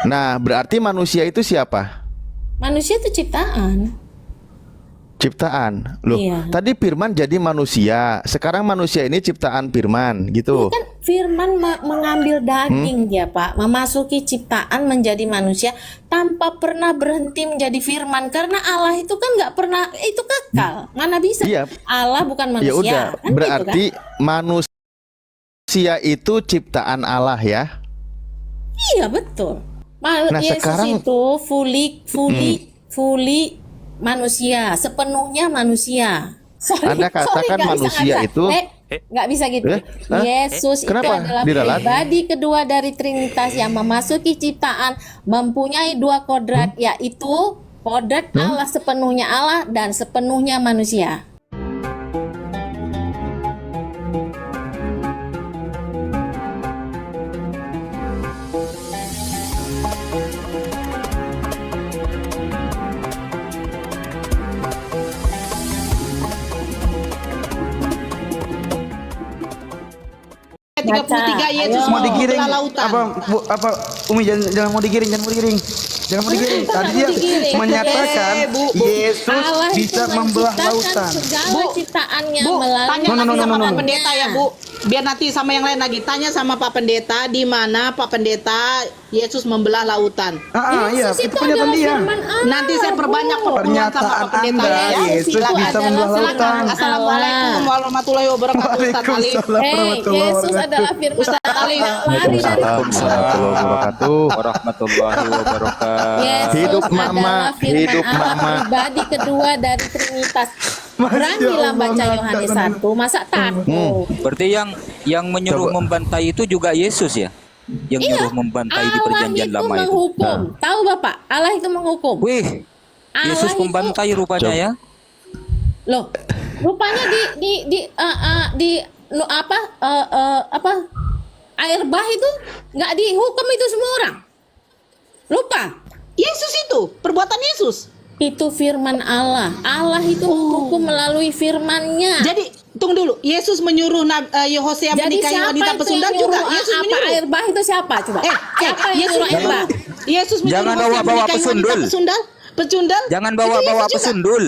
Nah, berarti manusia itu siapa? Manusia itu ciptaan. Ciptaan. Loh, Iya. tadi Firman jadi manusia. Sekarang manusia ini ciptaan Firman, Iya gitu. kan Firman mengambil daging dia Pak, memasuki ciptaan menjadi manusia tanpa pernah berhenti menjadi Firman, karena Allah itu kan nggak pernah itu kekal, mana bisa Iya. Allah bukan Ya manusia, udah, kan berarti gitu kan? manusia itu ciptaan Allah ya. Iya betul. Nah, Yesus sekarang itu fully manusia, sepenuhnya manusia. Anda katakan nggak bisa, manusia itu nggak bisa gitu. Hah? Yesus itu Kenapa? adalah Diralat? pribadi kedua dari Trinitas yang memasuki ciptaan, mempunyai dua kodrat, yaitu kodrat Allah sepenuhnya Allah dan sepenuhnya manusia. Ayat 33 Yesus Ayo. Mau digiring membelah lautan. apa Umi jangan mau digiring, jangan mau digiring. Jangan mau digiring. Tadi dia digiring. menyatakan Bu. Yesus Allah itu bisa membelah menciptakan lautan. segala Bu, ciptaannya Bu, melalui tanya No, no, lagi no, no, sama no, Pak no. Pendeta ya Bu. Biar nanti sama yang lain lagi. Tanya sama Pak Pendeta di mana Pak Pendeta Yesus membelah lautan. Iya, Yesus itu pernyataan adalah dia. firman Allah, Nanti saya perbanyak Bu. pertemuan sama Pernyataan Pak Pendeta Anda, ya. Yesus Silakan. bisa Adalah membelah firman lautan. Allah. Assalamualaikum warahmatullahi wabarakatuh Ustaz Ali. Waalaikumsalam warahmatullahi Yesus wabarakatuh. adalah firman Ustaz Allah. Ali. Lari dari warahmatullahi wabarakatuh. warahmatullahi wabarakatuh. Yesus Hidup Mama, adalah firman hidup Allah, Mama. pribadi kedua dari Trinitas. Beranilah baca Yohanes 1, masa takut? Berarti yang menyuruh Coba. membantai itu juga Yesus ya? Yang nyuruh membantai di perjanjian Allah lama itu itu. menghukum. Tahu Bapak, Allah itu menghukum. Wih, Allah Yesus itu- pembantai rupanya ya? Loh, rupanya apa air bah itu nggak dihukum itu semua orang. Lupa. Yesus itu, perbuatan Yesus. Itu firman Allah. Allah itu menghukum melalui firman-Nya. Jadi tunggu dulu, Yesus menyuruh Hosea Jadi menikahi siapa wanita itu pesundal yang juga. nyuruh Yesus apa menyuruh. air bah itu siapa coba? Siapa yang Yesus nyuruh air bah? Yesus menyuruh Jangan Hosea bawa-bawa menikahi wanita pesundul. Pecundal. Jangan Itu bawa-bawa Yesus juga. pesundul.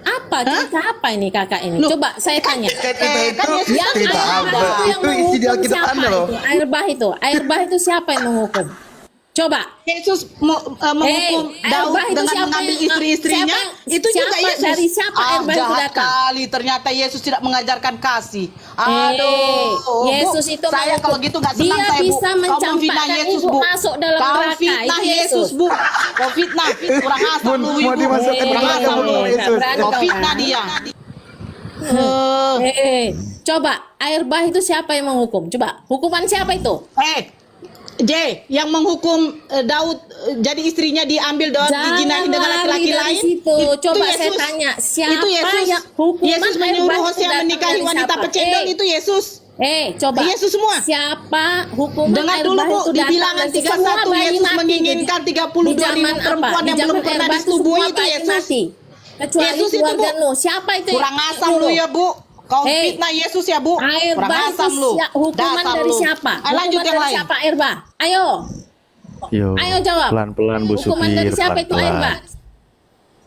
Apa cerita apa ini kakak ini? Loh, Coba saya tanya. Kita kan Yesus Yang tidak air ada. bah itu yang Itu isi di menghukum Alkitab siapa Anda loh. itu? Air bah itu siapa yang menghukum? Coba. Yesus menghukum air Daud bah itu dengan siapa mengambil yang- istri-istrinya. siapa- Itu juga siapa- Yesus. dari siapa air bah itu jahat datang? kali. Ternyata Yesus tidak mengajarkan kasih. Aduh, Yesus Bu, itu saya menghukum. kalau gitu nggak senang Dia saya Bu. bisa Kau mencampakkan memfitnah Yesus ibu Bu. masuk dalam Kau neraka. fitnah Itu Yesus Bu. Kau fitnah, kurang asam lu Mau Ibu. dimasukkan Kurang neraka, asam Bu, lu. Yesus. Berani Kau kau, fitnah kan? dia. Coba air bah itu siapa yang menghukum? Coba hukuman siapa itu? Yang menghukum Daud jadi istrinya diambil Daud dijinahi dengan laki-laki lari dari lain. situ. Coba Itu saya Yesus. tanya, siapa Itu Yesus. yang hukuman Yesus air menyuruh bah itu Hosea datang menikahi dari wanita siapa? pecundal itu Yesus. Coba Yesus semua. siapa hukuman Dengar air dulu bah Bu, itu di datang bilangan dari semua 31 bayi Yesus mati menginginkan di 32 zaman ribu apa? perempuan Di yang zaman belum air pernah bah disetubuhi semua itu bayi Yesus. mati. Kecuali Yesus itu, keluarga Bu. Nuh. Siapa itu? Kurang asam lu ya Bu. Kau fitnah Yesus ya Bu. Air Kurang bah asam itu lu. hukuman Dasar dari lu. siapa? Ayo lanjut Hukuman yang dari lain. siapa air bah? Ayo. Yo, Ayo jawab. pelan-pelan Bu Hukuman dari Supir, siapa itu air bah? pelan-pelan.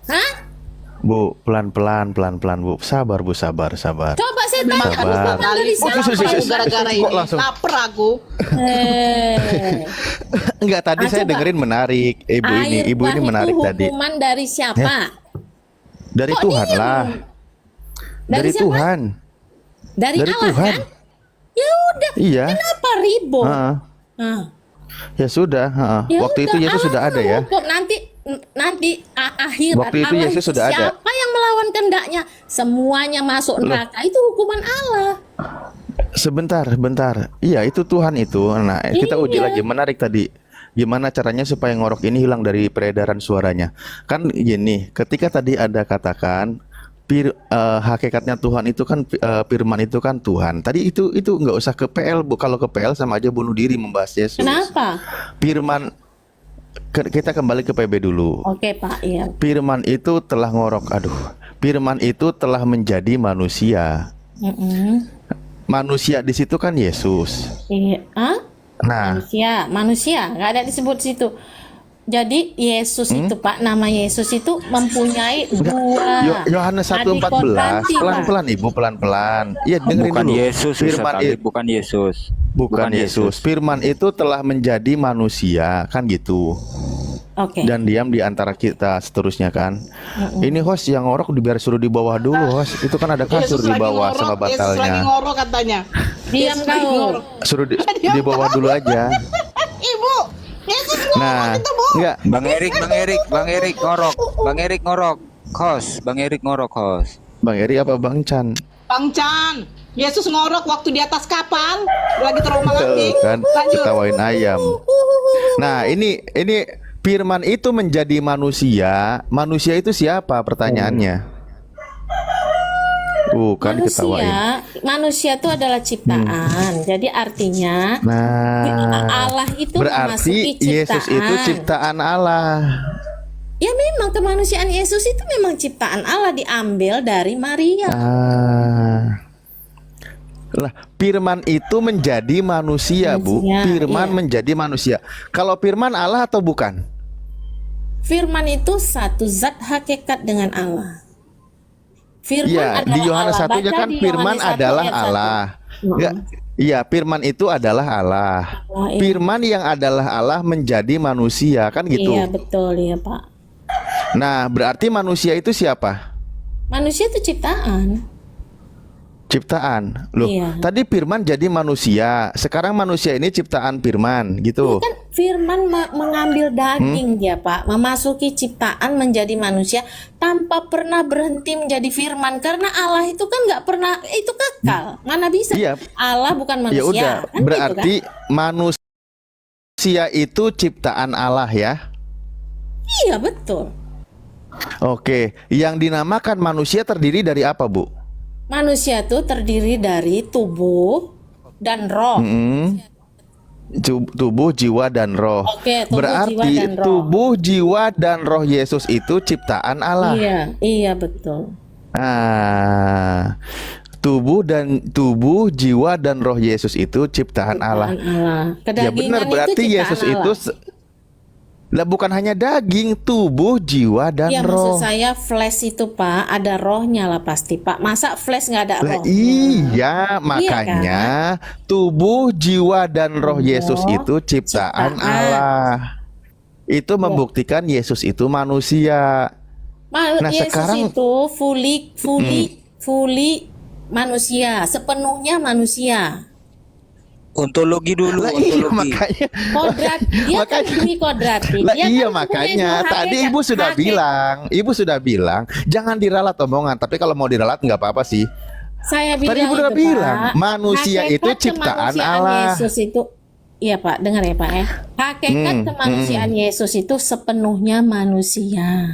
Hah? Bu, pelan-pelan Bu. Sabar Bu, sabar. Coba saya tanya Sabar. hukuman dari Kali siapa? aku gara-gara Kok ini langsung? lapar aku. Enggak, tadi saya Coba. dengerin menarik. Ibu Air ini bah menarik itu tadi. hukuman dari siapa? Dari Kok Tuhan dia lah. Dari Dari siapa? Tuhan. Dari Dari Allah Tuhan. kan? Ya udah. Iya. Kenapa ribut? Heeh. Ah. Ya sudah, heeh. Ya Waktu udah, itu Yesus Allah sudah ada ya. menghukum. Nanti akhirat Waktu itu Allah Yesus sudah ada. siapa yang melawan kehendaknya semuanya masuk neraka, itu hukuman Allah. Sebentar. Iya, itu Tuhan itu. Nah, kita uji Iya. lagi. Menarik tadi. Gimana caranya supaya ngorok ini hilang dari peredaran suaranya? Kan gini, ketika tadi ada katakan hakikatnya Tuhan itu kan firman itu kan Tuhan. Tadi itu nggak usah ke PL Bu. Kalau ke PL sama aja bunuh diri membahas Yesus. Kenapa? Firman kita kembali ke PB dulu. Oke Pak, iya. Firman itu telah ngorok. Firman itu telah menjadi manusia. Manusia di situ kan Yesus. Iya. Hah? Nah, Manusia, nggak ada disebut situ. Jadi Yesus itu Pak, nama Yesus itu mempunyai dua Yohanes 1:14. adikotanti, Pak. Pelan-pelan Ibu, pelan-pelan. Iya, dengerin Bukan dulu. Yesus, Firman Ustaz Ali, bukan Yesus. bukan Yesus. Firman itu telah menjadi manusia, kan gitu. Oke. Dan diam di antara kita seterusnya kan. Ini host yang ngorok biar suruh di bawah dulu, host. Itu kan ada kasur Yesus di lagi bawah ngorok, sama Yesus lagi bantalnya. ngorok katanya. Diam Yesus lagi kau. ngorok. Suruh di bawah dulu aja. Ibu, Yesus ngorok Nah, itu, Bu. enggak. Bang Erik ngorok. Bang Erik ngorok. Bang Erik ngorok, host. Bang Eri apa Bang Chan? Bang Chan, Yesus ngorok waktu di atas kapal, lagi trauma lagi. Kan Lanjut. ketawain ayam. Nah, ini firman itu menjadi manusia. Manusia itu siapa pertanyaannya? Kan diketawain. Manusia itu adalah ciptaan. Jadi artinya Nah, Allah itu memasuki berarti Yesus itu ciptaan. ciptaan Allah. Ya memang kemanusiaan Yesus itu memang ciptaan Allah, diambil dari Maria. Lah, firman itu menjadi manusia, Bu. Manusia, Firman iya. menjadi manusia. Kalau firman Allah atau bukan? Firman itu satu zat hakikat dengan Allah. Firman Iya, adalah di Yohanes Allah. 1-nya Baca kan di firman Yohanes 1 adalah ayat 1. Allah. Enggak. Iya, firman itu adalah Allah. Oh, iya. Firman yang adalah Allah menjadi manusia, kan gitu. Iya betul ya Pak. Nah, berarti manusia itu siapa? Manusia itu ciptaan. Ciptaan. Loh, Iya. tadi firman jadi manusia. Sekarang manusia ini ciptaan firman, gitu. Kan Firman mengambil daging dia Pak, memasuki ciptaan menjadi manusia tanpa pernah berhenti menjadi firman, karena Allah itu kan nggak pernah, itu kekal. Mana bisa? Iya. Allah bukan manusia. Ya udah, Kan gitu berarti kan? manusia itu ciptaan Allah ya. Iya betul. Oke, yang dinamakan manusia terdiri dari apa, Bu? Manusia itu terdiri dari tubuh dan roh. Tubuh, jiwa, dan roh. Oke, tubuh, Berarti jiwa, dan roh. tubuh, jiwa, dan roh Yesus itu ciptaan Allah. Iya, iya betul. Tubuh, jiwa, dan roh Yesus itu ciptaan Allah. Allah. Ya benar, berarti Yesus itu lah bukan hanya daging, tubuh, jiwa, dan ya, roh. maksud saya flesh itu Pak, ada rohnya lah pasti Pak. Masa flesh nggak ada Lah, rohnya? iya, makanya tubuh, jiwa, dan roh Yesus itu ciptaan Allah. Itu membuktikan Yesus itu manusia. Nah, Yesus sekarang- itu fully manusia, sepenuhnya manusia. Ontologi dulu, Lah iya, ontologi. makanya. Kodrat, dia kan Makanya- demi kodrati. Lah Dia iya kan makanya mempunyai dua tadi hakikat. Ibu sudah bilang jangan diralat omongan, tapi kalau mau diralat nggak apa-apa sih. Saya bilang Tadi Ibu udah itu, bilang, Pak, manusia hakikat itu ciptaan kemanusiaan Allah. Yesus itu, iya Pak, dengar ya Pak ya. Hakikat kemanusiaan Yesus itu sepenuhnya manusia.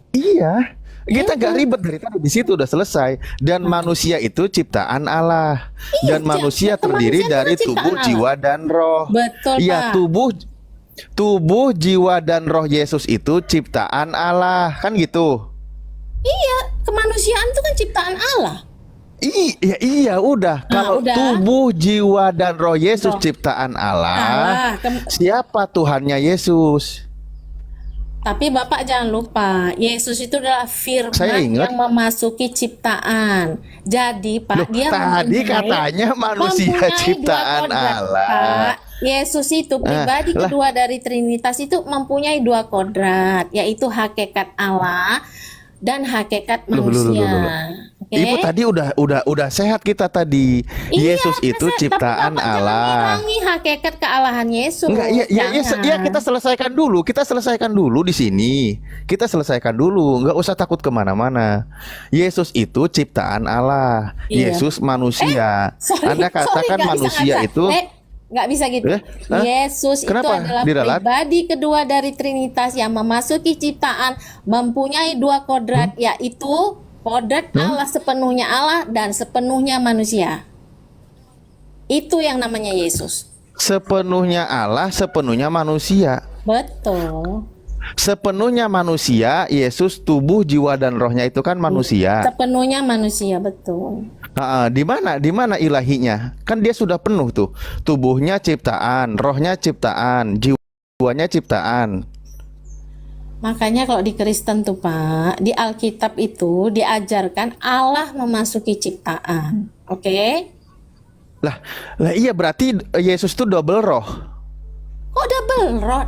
Iya, kita nggak ribet dari tadi, di situ udah selesai. Dan manusia itu ciptaan Allah. Dan manusia terdiri kemanusiaan dari itu ciptaan tubuh, Allah. jiwa, dan roh. Betul, Iya, Pak. tubuh, jiwa, dan roh Yesus itu ciptaan Allah, kan gitu. Iya, kemanusiaan itu kan ciptaan Allah. Iya, udah. Kalau udah. tubuh, jiwa, dan roh Yesus Roh. ciptaan Allah, Allah. siapa Tuhannya Yesus? Tapi Bapak jangan lupa, Yesus itu adalah firman Saya ingat. yang memasuki ciptaan. Jadi Pak, Loh, dia tadi katanya manusia mempunyai ciptaan dua kodrat, Allah. Pak. Yesus itu pribadi lah. kedua dari Trinitas itu mempunyai dua kodrat, yaitu hakikat Allah dan hakikat Loh, manusia. Oke? Ibu tadi udah sehat kita tadi. Iya, Yesus itu tapi ciptaan Bapak jangan Allah. mengurangi hakikat kealahan Yesus. Enggak, Jangan. kita selesaikan dulu. Kita selesaikan dulu di sini. Kita selesaikan dulu. Enggak usah takut kemana-mana. Yesus itu ciptaan Allah. Iya. Yesus manusia. Anda katakan nggak bisa manusia ngaca. itu Nggak bisa gitu. Hah? Yesus Kenapa? itu adalah Diralat? pribadi kedua dari Trinitas yang memasuki ciptaan, mempunyai dua kodrat, yaitu kodrat Allah sepenuhnya Allah dan sepenuhnya manusia. Itu yang namanya Yesus. sepenuhnya Allah, sepenuhnya manusia. Betul. Sepenuhnya manusia, Yesus tubuh, jiwa, dan rohnya itu kan manusia. Sepenuhnya manusia, betul. Di mana ilahinya? Kan dia sudah penuh tuh. Tubuhnya ciptaan, rohnya ciptaan, jiwa Keduanya ciptaan. Makanya kalau di Kristen tuh Pak, di Alkitab itu diajarkan Allah memasuki ciptaan. Oke? Lah iya berarti Yesus tuh double roh. Kok double roh?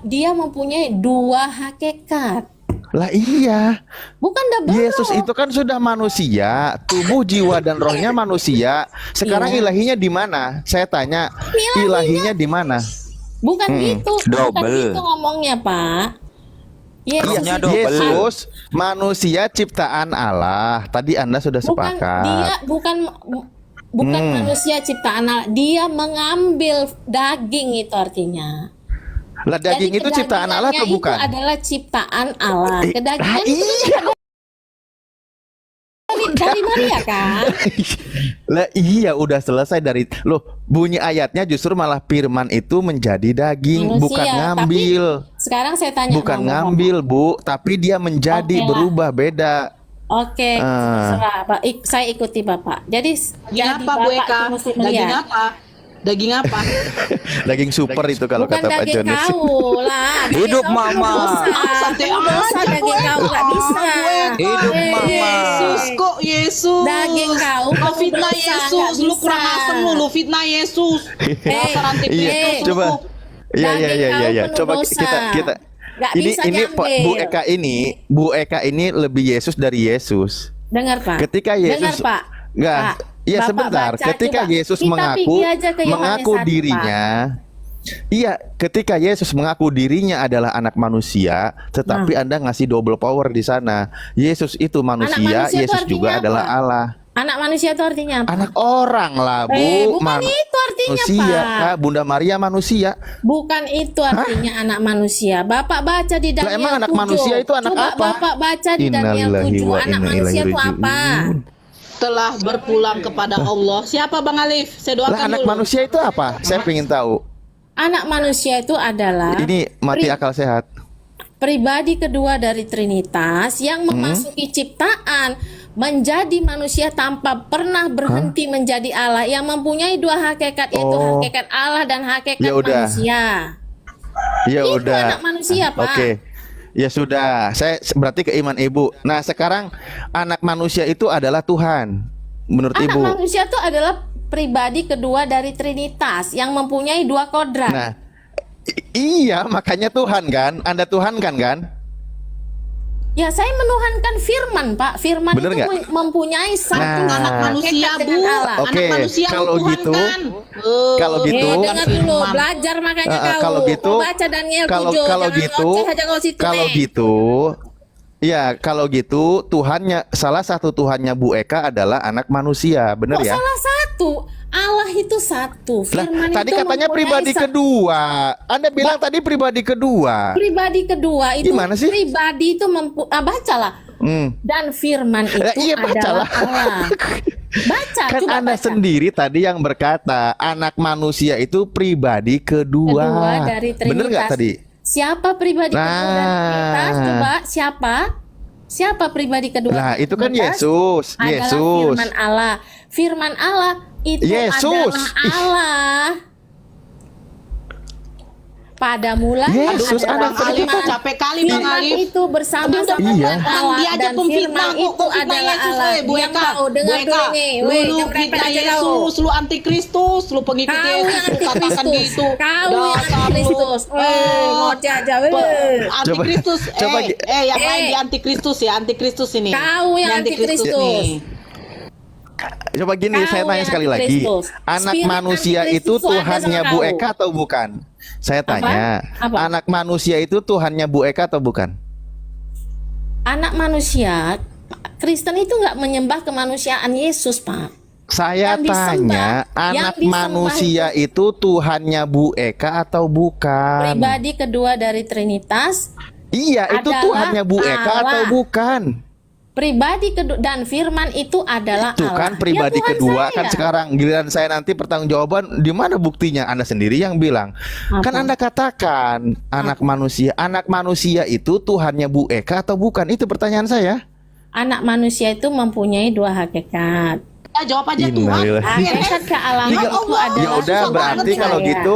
Dia mempunyai dua hakikat. Lah iya. Bukan double Yesus roh. itu kan sudah manusia, tubuh, jiwa dan rohnya manusia. Sekarang Iya. ilahinya di mana? Saya tanya, ilahinya di mana? Bukan gitu. Bukan Double. gitu ngomongnya Pak. Yesus Rohnya itu double. Yesus manusia ciptaan Allah. Tadi Anda sudah bukan sepakat. dia bukan manusia ciptaan Allah. Dia mengambil daging itu artinya. Lah daging Jadi itu ciptaan Allah atau kedagingannya bukan? Itu adalah ciptaan Allah. Lah Kedagingan itu iya. dari Maria kan? Lah iya udah selesai dari loh bunyi ayatnya justru malah firman itu menjadi daging Manusia, bukan ngambil. Sekarang saya tanya Bukan Mama. ngambil Bu, tapi dia menjadi Oke lah. berubah beda. Oke, terserah Pak. Saya ikuti Bapak. Jadi Daging apa Bu Bapak Eka? itu mesti Daging melihat. apa? Daging apa? Daging super itu kalau Bukan kata Pak daging Jones. kau lah. Daging Hidup kau Mama. dosa. Dosa daging kau nggak bisa. Hidup Mama. Yesus kok Yesus. Daging kau Kau fitnah dosa, Yesus, nggak lu kurang bisa. asem lu fitnah Yesus. Dasar antikristus Iya, lu. coba. Iya Daging kau penuh Coba dosa. kita Nggak ini bisa ini Bu Eka ini lebih Yesus dari Yesus. Dengar Pak. Ketika Yesus Dengar Pak. Enggak. Pak, Iya Bapak sebentar. baca, Ketika coba. Yesus Kita mengaku pergi aja ke Yohanes 1, dirinya. Iya, ketika Yesus mengaku dirinya adalah anak manusia, tetapi Anda ngasih double power di sana. Yesus itu manusia, manusia itu Yesus artinya juga apa? adalah Allah. Anak manusia itu artinya apa? Anak orang lah, Bu. Bukan itu artinya manusia, Pak. Kak. Bunda Maria manusia. Bukan itu artinya anak manusia. Bapak baca di Daniel 7. emang anak manusia itu anak Coba apa? Bapak baca di Daniel Innalillahi 7. wa Anak inna manusia ilaihi itu apa? raji'un. Telah berpulang kepada Allah. Siapa Bang Alif? Saya doakan Lah anak dulu. manusia itu apa? Saya pengen tahu. Anak manusia itu adalah Ini mati akal sehat. pribadi kedua dari Trinitas yang memasuki ciptaan, menjadi manusia tanpa pernah berhenti menjadi Allah, yang mempunyai dua hakikat, yaitu Oh. hakikat Allah dan hakikat Ya udah. manusia. Ya Itu udah. anak manusia, Pak. Oke. Ya sudah. Saya berarti ke iman Ibu. Nah, sekarang anak manusia itu adalah Tuhan menurut Anak Ibu. manusia itu adalah pribadi kedua dari Trinitas yang mempunyai dua kodrat. Nah, iya, makanya Tuhan kan? Anda Tuhan kan? Ya, saya menuhankan firman, Pak. Firman Bener itu nggak? mempunyai satu Nah. Anak manusia hakikat Bu. dengan Allah. Oke, Anak manusia kalau lu Tuhan gitu- kan. kalau gitu- Dengar dulu, belajar makanya kau. Kalau gitu, Kau baca Daniel 7, kalau jangan gitu, ngoceh aja kau situ, kalau Nek. gitu, ya kalau gitu Tuhannya salah satu Tuhannya Bu Eka adalah anak manusia, bener Kok ya? salah satu? Allah itu satu. Lah, Firman tadi itu katanya mempunyai pribadi satu. kedua. Anda bilang tadi pribadi kedua. Pribadi kedua itu Gimana sih? pribadi itu bacalah. Dan firman itu Iya, adalah bacalah. Allah. Baca, Kan coba Anda baca. sendiri tadi yang berkata anak manusia itu pribadi kedua. Kedua dari Trinitas. Bener nggak tadi? Siapa pribadi kedua dari Trinitas? Nah. Coba siapa? Siapa pribadi kedua? Nah, dari itu kan Trinitas? Yesus. Adalah Yesus. firman Allah. Firman Allah itu Yesus. adalah Allah. Pada mulanya Yesus, adalah anak Alif firman. capek kali Bang Firman Alif. itu bersama-sama Iya. dengan Allah Dia aja dan pemfitnah firman kok, itu pemfitnah adalah Yesus, Allah. Bu Diam Eka. kau, dengar Bu dulu Eka, nih. lu Jangan fitnah merepet aja kau. Yesus, lu antikristus, lu pengikut Kau Yesus, yang lu katakan antikristus. gitu. Kau yang Dasar lu. antikristus. Ngoceh aja. Antikristus, coba yang lain di antikristus ya, antikristus ini. Kau yang Ini antikristus. nih. Coba gini, Kau saya tanya yang sekali lagi. antikristus. Anak Spirit manusia antikristus itu itu ada Tuhannya sama Bu kau. Eka atau bukan? Saya tanya. Apa? Anak manusia itu Tuhannya Bu Eka atau bukan? Anak manusia, Kristen itu nggak menyembah kemanusiaan Yesus, Pak. Saya Yang disembah, tanya, anak yang disembah manusia itu Tuhannya Bu Eka atau bukan? Pribadi kedua dari Trinitas, Iya, itu adalah Tuhannya Bu Eka Allah. atau bukan? pribadi kedua dan firman itu adalah Itu Allah. kan pribadi Ya, Tuhan kedua saya. kan sekarang giliran saya nanti pertanggungjawaban di mana buktinya? Anda sendiri yang bilang. Kan Apa? Anda katakan anak manusia itu Tuhannya Bu Eka atau bukan? Itu pertanyaan saya. Anak manusia itu mempunyai dua hakikat. Ya, jawab aja Tuhan. Innalillahi. Hakikat kealaman Ya itu Allah. adalah Ya udah susah berarti banget kalau saya. gitu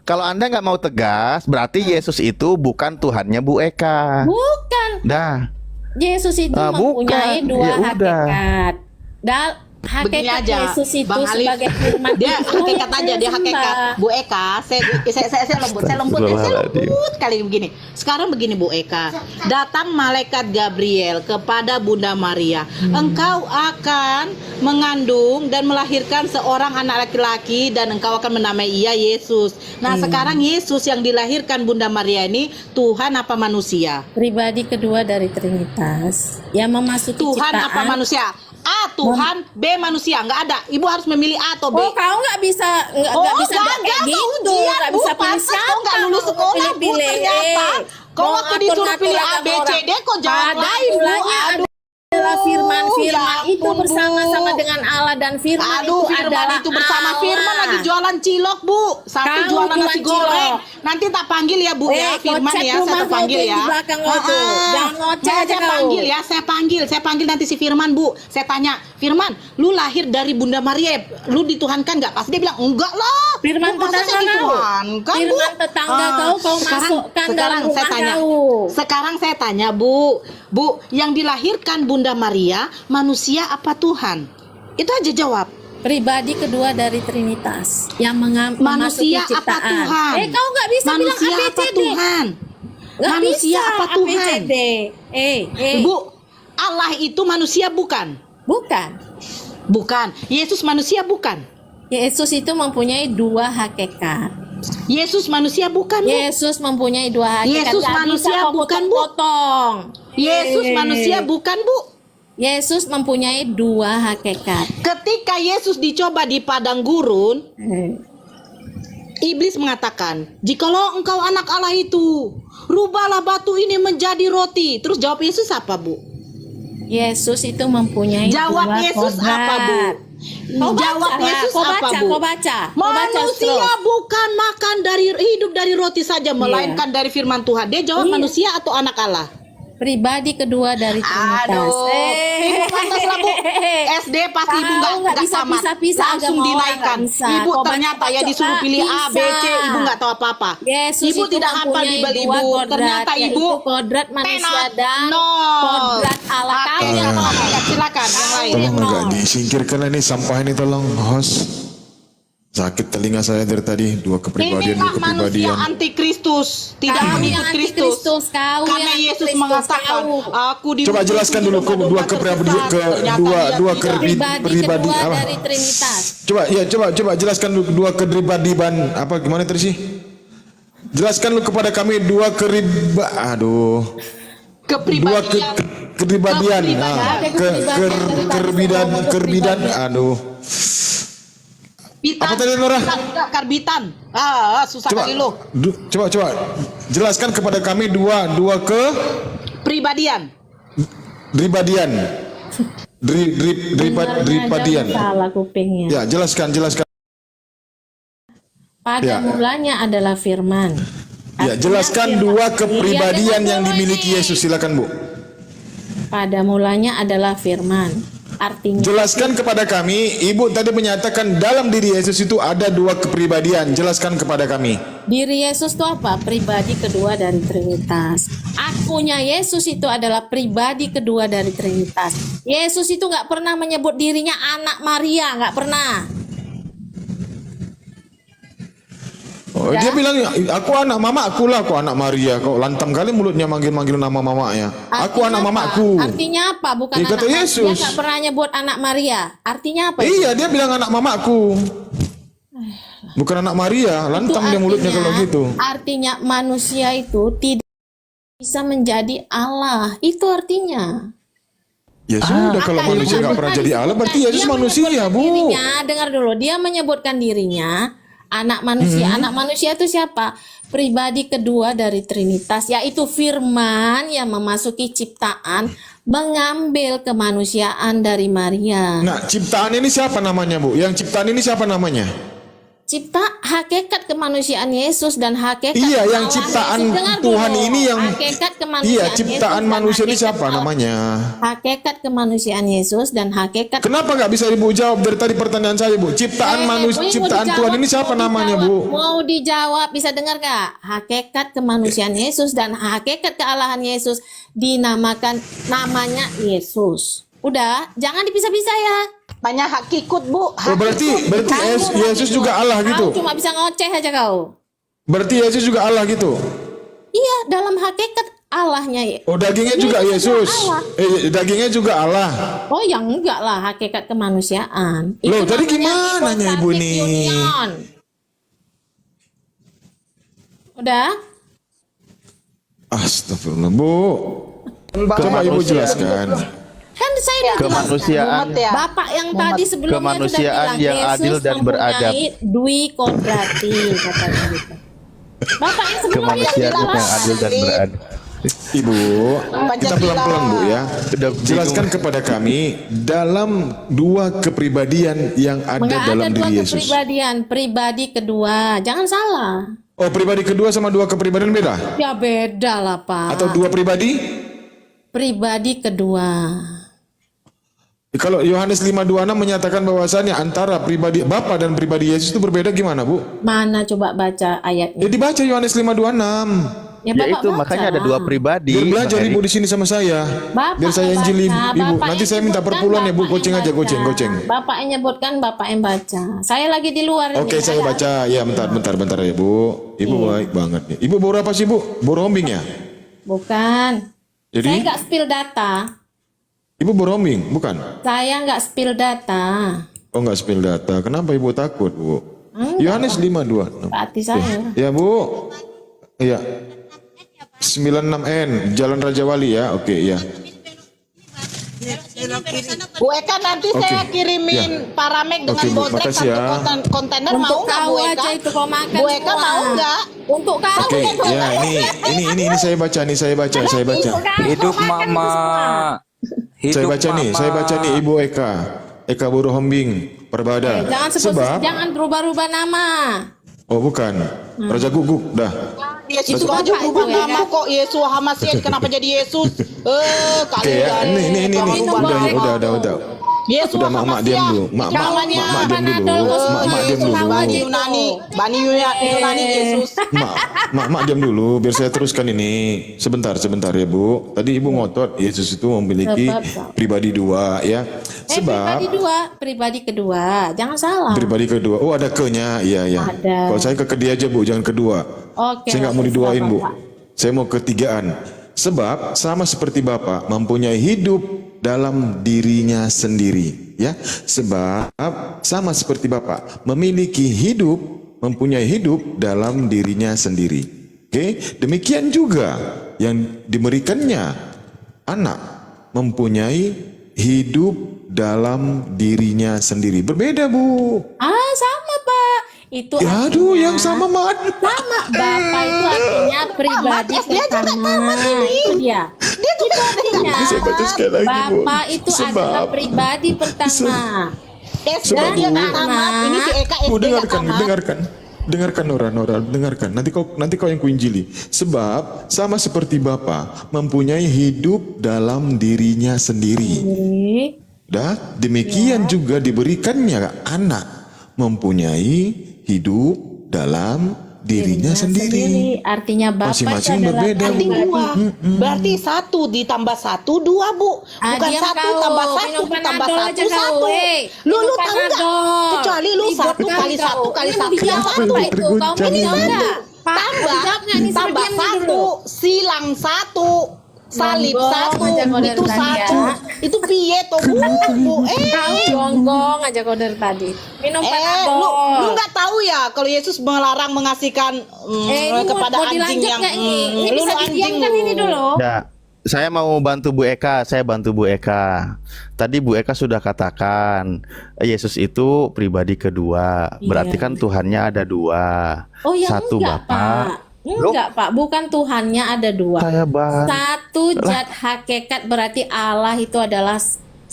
Kalau Anda nggak mau tegas, berarti Yesus itu bukan Tuhannya Bu Eka. Bukan. Dah. Yesus itu Bukan. mempunyai dua Ya udah. hakikat. Begini Hakikat aja, Yesus itu Bang Alif. sebagai firman Dia itu hakikat yang aja, dia disembah. hakikat. Bu Eka, saya lembut kali begini. Sekarang begini Bu Eka, datang malaikat Gabriel kepada Bunda Maria. Engkau akan mengandung dan melahirkan seorang anak laki-laki dan engkau akan menamai ia Yesus. Nah sekarang Yesus yang dilahirkan Bunda Maria ini Tuhan apa manusia? Pribadi kedua dari Trinitas yang memasuki Tuhan ciptaan. apa manusia? A Tuhan, B manusia, nggak ada. Ibu harus memilih A atau B. Oh, kau nggak bisa nggak bisa gagal kayak kau gitu, ujian, nggak Bu. bisa pilih Pantas siapa. kau nggak lulus Kau sekolah, Bu, pilih-pilih. ternyata. Kau Mau waktu disuruh atur-atur pilih A, agama B, C, orang. D, kok jawab lain, Bu. Padahal Aduh. adalah firman ya itu ampun, bersama-sama Bu. dengan Allah dan firman Aduh, itu Firman adalah itu bersama Allah. Firman lagi jualan cilok, Bu. Sampai Kamu jualan nasi jualan goreng. cilok. Nanti tak panggil ya, Bu ya. Firman kocek ya, saya rumah tak panggil kau ya. di belakang kau tuh. Jangan ngoceh Nah, aja saya kau. panggil ya, saya panggil nanti si Firman, Bu. Saya tanya, Firman, lu lahir dari Bunda Maria, lu dituhankan nggak? Pasti dia bilang, enggak lah. Firman Bu, masa tetangga saya kau. dituhankan, Bu? Firman tetangga kau masukkan dalam saya rumah tanya, kau. sekarang saya tanya, Bu, yang dilahirkan Bunda Maria, manusia apa Tuhan? Itu aja jawab. Pribadi kedua dari Trinitas yang Manusia memasuki apa ciptaan. Tuhan? Kau nggak bisa Manusia bilang apa ABCD. Tuhan? Nggak Manusia bisa apa Tuhan? ABCD. Bu, Allah itu manusia bukan? Bukan. Bukan. Yesus manusia bukan? Yesus itu mempunyai dua hakikat. Yesus manusia bukan, Bu? Yesus mempunyai dua hakikat. Yesus Nggak manusia bisa kau bukan, Bu? potong-potong. Yesus manusia bukan, Bu? Yesus mempunyai dua hakikat. Ketika Yesus dicoba di padang gurun, iblis mengatakan, "Jikalau engkau anak Allah itu, rubahlah batu ini menjadi roti." Terus jawab Yesus apa, Bu? Yesus itu mempunyai Jawab dua Yesus kodrat. apa, Bu? Jawab Yesus apa, Bu? Kau baca. Manusia bukan makan dari hidup dari roti saja, melainkan dari firman Tuhan. Dia jawab Iya. manusia atau anak Allah? Pribadi kedua dari Trinitas. Aduh, ibu pantas lah, Bu. SD pasti ibu Kau nggak bisa tamat, pisah-pisah langsung agama orang, dinaikkan. nggak bisa. Ibu Kau ternyata ya baca-baca, disuruh pilih A, B, C, bisa. ibu nggak tahu apa-apa. Yesus Ibu itu tidak hafal mempunyai Bible dua ibu. kodrat, Ternyata yaitu ibu kodrat manusia tenat dan nol. kodrat Allah. Oke, Kau yang nol. silakan yang lain. Tolong Nol. agak disingkirkan ini sampah ini tolong host. Sakit telinga saya dari tadi, dua kepribadian, Inilah dua manusia kepribadian. antikristus, tidak Kau mengikut yang Kristus. antikristus, kau Karena yang Yesus antikristus, mengatakan, kau. aku di Coba jelaskan dulu ke dua kepribadian dua Pribadi pribadi kedua apa? dari Trinitas. Coba jelaskan dulu dua kepribadian apa gimana tadi sih? Jelaskan lu kepada kami dua dua kepribadian. kepribadian. Nah, kerbidan. Aduh. Bitan, Apa tadi, Nora? Karbitan. Susah Coba kali lu. coba jelaskan kepada kami dua Pribadian. kepribadian. Pribadian. Salah kupingnya. Ya, jelaskan. Pada Ya. mulanya adalah firman. Ya, Artinya jelaskan firman. dua Iya, kepribadian dengar yang dulu dimiliki ini. Yesus. Silakan, Bu. Pada mulanya adalah firman. Artinya Jelaskan kepada kami, Ibu tadi menyatakan dalam diri Yesus itu ada dua kepribadian. Jelaskan kepada kami. diri Yesus itu apa? Pribadi kedua dari Trinitas. Akunya Yesus itu adalah pribadi kedua dari Trinitas. Yesus itu nggak pernah menyebut dirinya anak Maria, nggak pernah. Oh, dia bilang, aku anak mama aku lah, aku anak Maria. Kok lantam kali mulutnya manggil-manggil nama mamanya. Aku Artinya anak apa? mamaku. Artinya apa? Bukan Dia anak kata Maria. Yesus. Dia nggak pernah nyebut anak Maria. Artinya apa? itu? Iya, dia bilang anak mamaku. Bukan anak Maria, lantam dia mulutnya kalau gitu. Artinya manusia itu tidak bisa menjadi Allah. Itu artinya. Ya sudah, kalau Makanya manusia nggak pernah jadi Allah, berarti dia Yesus manusia, menyebutkan Bu. Dirinya, dengar dulu, dia menyebutkan dirinya anak manusia. Hmm. Anak manusia itu siapa? Pribadi kedua dari Trinitas, yaitu Firman yang memasuki ciptaan, mengambil kemanusiaan dari Maria. Nah, ciptaan ini siapa namanya, Bu? Yang ciptaan ini siapa namanya? hakikat kemanusiaan Yesus dan hakikat Iya, yang Allah ciptaan Yesus. Dengar Tuhan dulu. ini yang hakikat kemanusiaan iya, ciptaan Yesus dan manusia ini hakikat siapa Allah. namanya? Hakikat kemanusiaan Yesus dan hakikat Kenapa nggak bisa Ibu jawab dari tadi pertanyaan saya, Bu? Ciptaan manusia, mau ciptaan dijawab, Tuhan ini siapa mau namanya, dijawab, Bu? Mau dijawab, bisa dengar gak? Hakikat kemanusiaan Yesus dan hakikat kealahan Yesus dinamakan namanya Yesus. Udah, jangan dipisah-pisah ya. Banyak hakikut, Bu. Oh, berarti Kamu Yesus juga Allah gitu. Kau cuma bisa ngoceh aja kau. Berarti Yesus juga Allah gitu. Iya, dalam hakikat Allahnya. Oh, dagingnya juga Yesus. Dagingnya juga Allah. Oh ya enggak lah, hakikat kemanusiaan. Loh, tadi namanya gimana nya Ibu hypostatic nih? union. Udah? Astagfirullah, Bu. Coba Ibu jelaskan. Kan saya udah Kemanusiaan. Mumet ya. Bapak yang tadi sebelumnya Kemanusiaan sudah bilang yang adil Yesus dan beradab. mempunyai dui kodrati katanya gitu. Bapak yang sebelumnya Kemanusiaan bilang yang adil dan beradab. Ibu, kita pelan-pelan, Bu ya. Udah bingung. Jelaskan kepada kami dalam dua kepribadian yang ada nggak ada dalam dua diri Yesus. kepribadian, pribadi kedua. Jangan salah. Oh, pribadi kedua sama dua kepribadian beda? Ya beda lah Pak. Atau dua pribadi? Pribadi kedua. Kalau Yohanes 5:26 menyatakan bahwasannya antara pribadi Bapa dan pribadi Yesus itu berbeda, gimana, Bu? Mana coba baca ayatnya? Ya dibaca Yohanes 5:26. Ya, Ya Bapak itu baca. makanya ada dua pribadi. Biar belajar Bang Ibu Erik. di sini sama saya. Bapak Biar saya yang injili baca, Ibu. Bapak Nanti yang saya minta sebutkan, perpuluhan ya, Bu. Bapak Goceng yang aja, baca. goceng. Bapak yang nyebutkan, Bapak yang baca. Saya lagi di luar ini. Oke, saya baca. Ya, bentar ya, Bu. Ibu baik banget nih. Ibu baru apa sih, Bu? Baru roaming ya? Bukan. Jadi? Saya nggak spill data. Ibu baru roaming, bukan? Saya nggak spill data. Oh, nggak spill data. Kenapa Ibu takut, Bu? Yohanes 5:26. Berarti saya. Ya, Bu. Iya. 96N, Jalan Raja Wali ya. Oke, ya. Bu Eka nanti Oke. saya kirimin Ya. paramek dengan Oke, Bu. bodrek Makasih satu ya. kontainer, Untuk mau nggak kau Bu Eka? aja itu kau makan Bu Eka semua. mau nggak? Untuk kau. Oke, ya ini saya baca nih, saya baca. Hidup mama. Saya baca nih Ibu Eka Buruhombing Perbada. Jangan Sebab jangan berubah-ubah nama. oh bukan, Raja Guguk dah. Yesus Bapak aja itu berubah ya, nama kan? kok. Yesus Hamasian kenapa jadi Yesus? Oke ya, ini udah. Yesus Udah mak diam dulu. Mak diam dulu. Mak diam dulu. Bani Yunani Yesus. Mak diam dulu biar saya teruskan ini. Sebentar ya, Bu. Tadi Ibu ngotot Yesus itu memiliki Tetap. pribadi dua ya. Sebab pribadi kedua. Jangan salah. pribadi kedua. Oh, ada ke-nya. Iya. Ada. Kalau saya ke dia aja, Bu, jangan kedua. Oke. Saya nggak mau oke, diduain, Bu. Bapak. Saya mau ketigaan. Sebab sama seperti Bapa mempunyai hidup dalam dirinya sendiri, ya. Sebab sama seperti Bapa mempunyai hidup dalam dirinya sendiri. Oke, demikian juga yang diberikannya anak mempunyai hidup dalam dirinya sendiri. Berbeda, Bu. Sama Pak. Itu Ya, aduh, yang sama mana? sama Bapak itu artinya pribadi Dia juga pertama. Itu dia. Dia juga Artinya Saya baca sekali lagi, Bu. Bapak itu adalah Sebab- pribadi pertama. SD Sebab, dia Bu. nggak tamat. Ini si Eka Bu, SD nggak tamat. dengarkan Nora, dengarkan. Nanti kau yang kuinjili. Sebab sama seperti Bapa mempunyai hidup dalam dirinya sendiri. Dah, demikian juga diberikannya anak mempunyai hidup dalam dirinya sendiri. Artinya Bapak Masing-masing itu adalah berbeda, Berarti Bu. dua. Berarti 1 ditambah 1 2, Bu. Bukan diam 1 kau. tambah Minum 1 tambah Panadol 1 aja kau, 1. weh. Lu Minum tahu enggak? Panadol. Kecuali lu Ribut 1 kali kali kau. 1 kali Ini 1 dijawab yang apa itu? Kau Terguncang ini ini. tahu enggak? Pak, tambah jawabnya ini suruh tambah diam dulu. 1 silang 1 salib Gonggong 1 aja kau dari itu tadi, 1 ya. itu piye toh, Bu? Kau gonggong aja kau dari tadi. Minum Panadol. lu nggak tahu ya kalau Yesus melarang mengasihkan Ini kepada mau anjing dilanjut yang nggak ini? Ini lu bisa anjing didiamkan lu. ini dulu. Ya, saya mau bantu Bu Eka. Tadi Bu Eka sudah katakan Yesus itu pribadi kedua. Berarti kan Tuhannya ada dua. Oh ya Satu enggak, Bapa. Pak. Enggak, Pak. Bukan Tuhannya ada dua. Saya bahas. Satu zat hakikat berarti Allah itu adalah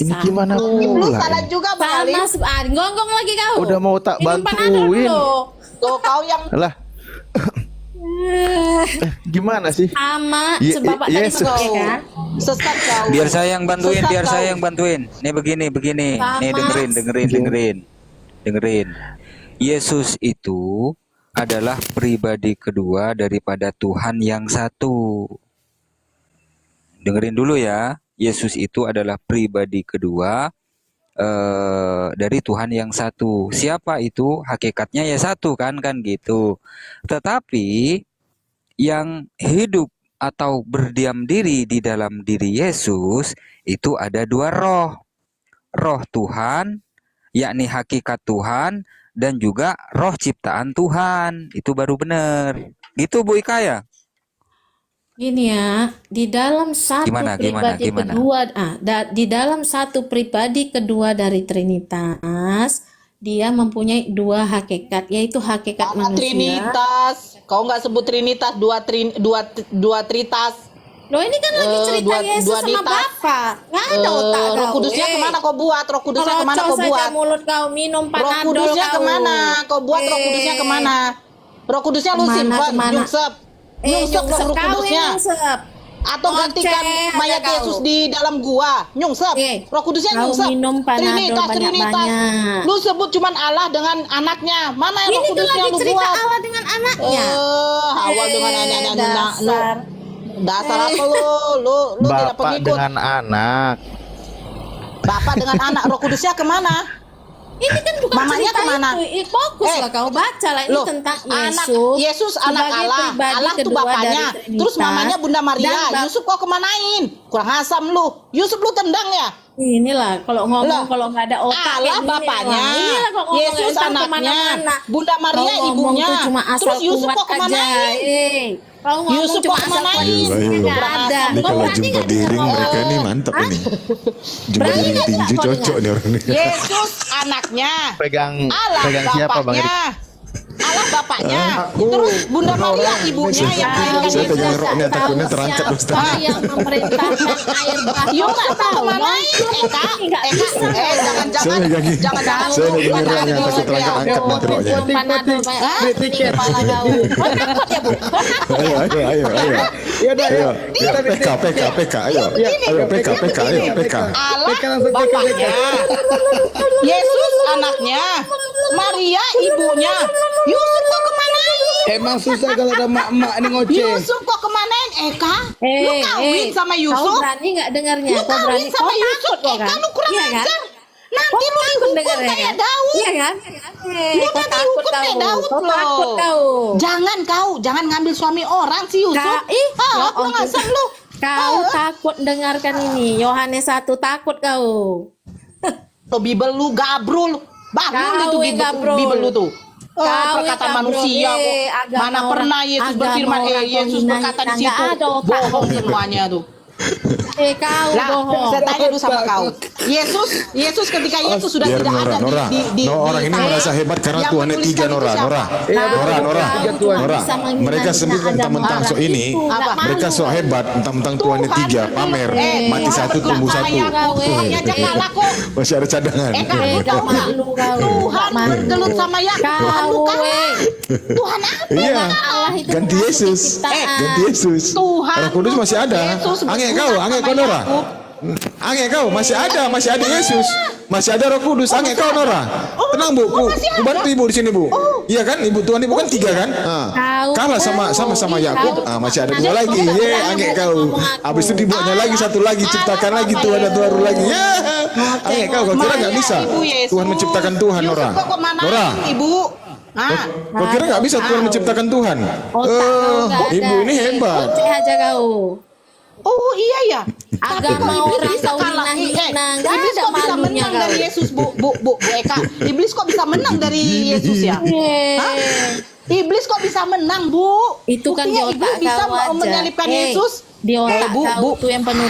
Ini gimana Lu pula? salah ini? juga Bang Ali. Gonggong lagi kau. Udah mau tak Minum Panadol bantuin. dulu. Tuh kau yang Lah, gimana sih? Sama Ye- sebab tadi yes. pakai kan. sesat kau. Biar saya yang bantuin, Sesat biar kau. saya yang bantuin. Nih begini. Sama. Nih dengerin. Yesus itu adalah pribadi kedua daripada Tuhan yang satu. Dengerin dulu ya. Yesus itu adalah pribadi kedua dari Tuhan yang satu. Siapa itu? Hakikatnya ya satu kan gitu. Tetapi yang hidup atau berdiam diri di dalam diri Yesus itu ada dua roh. Roh Tuhan, yakni hakikat Tuhan, dan juga roh ciptaan Tuhan. Itu baru benar. Gitu Bu Ika ya? Gini ya, di dalam satu Gimana? pribadi kedua, di dalam satu pribadi kedua dari Trinitas, dia mempunyai dua hakikat, yaitu hakikat Apa manusia. Trinitas? Kau nggak sebut Trinitas, dua Tritas. Loh ini kan lagi cerita dua- Yesus dua sama ditas. Bapa. Nggak ada otak Roh kau. Kudusnya kemana kau buat? Roh Kudusnya kemana Kelocok kau saja buat? mulut kau, minum Roh Panadol Kudusnya kau. kemana? Kau buat Roh Kudusnya kemana? Roh Kudusnya lu Kemana, simpan, kemana? nyungsep. Nyungsep nyungsep Roh kau Kudusnya. yang nyungsep. Atau Ngoceh gantikan aja mayat kau. Yesus di dalam gua, nyungsep. Roh Kudusnya kau nyungsep. minum Panadol banyak-banyak. Lu sebut cuman Allah dengan anaknya. Mana yang Roh Ini kan Kudusnya lagi lu cerita buat? Allah dengan anaknya. Awal dengan anaknya dasar. dasar apa lu tidak Bapak pengikut. dengan anak. Bapak dengan anak, Roh Kudusnya kemana? Ini kan bukan Mamanya cerita kemana? itu. Fokuslah kau baca lah ini Loh, tentang anak Yesus. Yesus anak sebagai Allah, pribadi Allah tuh kedua bapaknya. dari Trinitas. Terus mamanya Bunda Maria. Dan Yusuf kok kemanain? Kurang asam lu. Yusuf lu tendang ya? Inilah kalau ngomong Lah, kalau nggak ada otak Allah kayak gini, bapaknya, Wah. Inilah kalau ngomong Yesus entar anaknya, kemana-mana. Bunda Maria Kau ngomong ibunya. tuh cuma asal Terus Yusuf kuat kok kemanain? aja. Kau ngomong Yusuf cuma kok asal kuat kemanain? nggak ada. Ini Kau kalau berani jumpa nggak di dengar ring ngomong? mereka ini mantap ini. Jumpa di Berani ring nggak tinju kau cocok nih orang ini. Yesus anaknya. Pegang Allah siapa Bang bapaknya. Erik? Allah bapaknya. Terus Bunda Maria ibunya yang melahirkan Saya pegang Yesus. roknya takutnya terangkat Siapa Ustaz. yang memerintahkan air bah? Yuk nggak tahu kemanain, Eka, jangan Saya megang ini. jangan Saya megang roknya takut terangkat nanti roknya. Panadol banyak. Ini kepala kau. Kau takut ya bu? Ayo. Ya udah, Ayo. ya. PK, ayo. Ayo PK, ayo PK. Allah bapaknya, Yesus anaknya, Maria ibunya. Yusuf kok kemanain? Emang susah kalau ada mak-mak ini ngoceh. Yusuf kok kemanain? Eka, lu kawin sama Kau Yusuf? berani nggak dengarnya? Lu Kau berani? kawin sama Yusuf? Eka, lu kurang Iya kan? ajar. Nanti lu Kau takut dihukum dengarnya kayak kan? Daud. Iya kan? Lu Kau nanti takut hukum kayak kau. Daud Kau loh. takut kau. Jangan ngambil suami orang si Yusuf. Ya Kurang ampun. asam lu. Kau takut dengarkan ini. Yohanes 1 takut kau. Lo Bibel lu gabrul. Bagus itu Kau yang gabrul. Bibel lu tuh. Kau yang Perkataan gabrul. manusia kok. Agama Mana orang- pernah Yesus agama berfirman orang Yesus kau berkata di hina-hina. situ. Nggak ada otak Bohong kau. semuanya tuh. Kau Lah, bohong. saya tanya dulu sama kau. Yesus ketika Yesus sudah Biar tidak ada Nora. di Orang ini Taurat, merasa hebat karena yang Tuhannya menuliskan tiga itu Nora. siapa? Nora. Bisa menghina-hina Mereka sebut agama mentang-mentang so orang. ini. Itu nggak Apa? malu. Mereka so hebat, mentang-mentang Tuhannya tiga, pamer. Mati Tuhan satu, bergerak tumbuh sama satu. Yakub. Tuhannya aja kalah kok. Masih ada cadangan. Eka, Nggak malu kau. Tuhan Nggak malu. bergelut sama Yakub. Tuhan lu Kau kalah. Tuhan apa? Iya. Allah itu Ganti memasuki Yesus. ciptaan. Ganti Yesus. Tuhan Roh Kudus masih ada. Yesus Ange bergelut kau sama Nora. Yakub. Ange kau masih ada Yesus. Masih ada Roh Kudus. Ange kau Nora. Tenang Bu, ku bantu Ibu di sini Bu. Iya kan? Ibu Tuhan Ibu kan tiga kan? Kau- Kalah sama Yakub. Masih ada dua lagi. Ye, ange kau. Habis itu dibuatnya lagi satu lagi, ciptakan lagi Tuhan ada baru lagi. Ya. Ange kau kira nggak bisa? Ibu Yesus. Tuhan menciptakan Tuhan Yusuf Nora. kok kemanain, Nora. Ibu? Ah, Kau kira nggak bisa Tuhan menciptakan Tuhan? Otak kau nggak ada. Ibu ini hebat. Ngoceh aja kau. oh iya ya. Agama orang kau hina-hina. Nggak Iblis ada kok bisa malunya menang kau. dari Yesus, Bu Eka? Iblis kok bisa menang dari Yesus ya? Hah? Iblis kok bisa menang, Bu? Itu kan di Buktinya otak Iblis bisa kau aja. menyalibkan Yesus. Di otak kau tuh yang penuh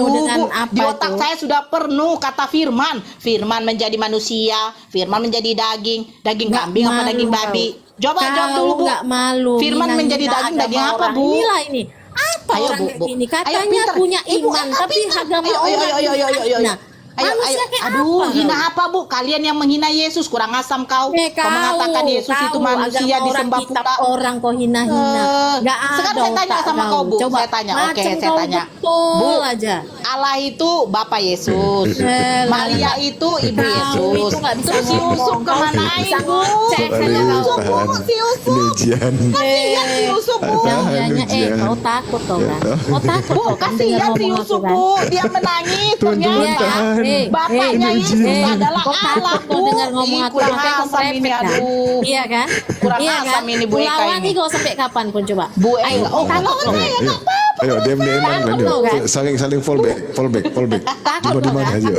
dengan Bu, apa di otak itu? saya sudah penuh kata firman. Firman menjadi manusia, firman menjadi daging Nggak kambing apa malu daging kau. babi. Jawab Kau dulu, Bu. nggak malu. Firman hina-hina menjadi agama daging apa, orang. Bu? Inilah ini. Apa Ayo, orang Bu, kayak Bu. gini? Ayo, Katanya pinter. punya Ibu, iman, Eka tapi pinter. agama Ayo, orang ayo. hina. Ayo, Manusia ayo. kayak Aduh, apa, hina kau? apa bu? Kalian yang menghina Yesus, kurang asam kau. Kau mengatakan Yesus itu manusia agama orang, disembah kitab pula. orang kau hina-hina. Nggak ada Sekarang saya tanya otak sama kau, Bu. Coba, Saya tanya, oke, macam saya kau tanya. betul Bu, aja. Allah itu Bapak Yesus, Maria itu Ibu Kau Yesus. itu nggak bisa Terus si ngomong, Yusuf kau kemanain bisa Bu? ngoceh Si saja Yusuf kau. Bu, si Yusuf. Ini ujian. Kasihan si Yusuf Bu. Jangan-jangan, ujian. kau takut kau kan? Kau takut Bu, kau kan dengar kasihan si ngomong aku Yusuf kan? Bu. Dia menangis. Tuhan, Ternyata tahan. bapaknya Yesus adalah Kau Allah takut kau Bu. dengar ngomong Ih, aku kurang sampai kau asam ini, merepet kan? aduh. Iya kan? Kurang Iya asam ini Bu Eka Ulangi ini. kau sampai kapan pun coba. Bu Eka, Ayo, oh takut lawan kau. saya nggak apa-apa. Ayo diam-diam Takut kan, kau kan? saling fallback. Takut Di kau mana kan? aja.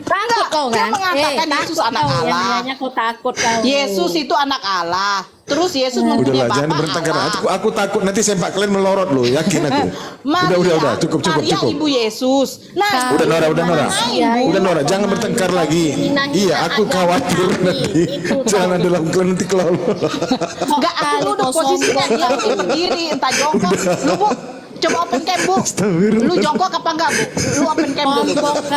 Takut kau Dia kan? mengatakan Yesus takut anak kau. Allah. Yang nanya kau takut kau. Yesus itu anak Allah. Terus Yesus mempunyai Udahlah, jangan bapak bertengkar. Allah. Aku takut nanti sempak kalian melorot loh, yakin aku. Udah, cukup. Maria ibu Yesus. Nah, Udah Nora. Iya, Udah Nora, jangan bertengkar lagi. Hina-hina Iya, aku agama khawatir kami. nanti. Itu Jangan tahu. dalam kalian nanti kelol. enggak aku udah kosong posisinya dia kau. udah berdiri entah jongkok. Lu Bu, coba open cam Bu. Astagfirullah. Lu jongkok apa enggak Bu? Lu open cam dulu. Sombong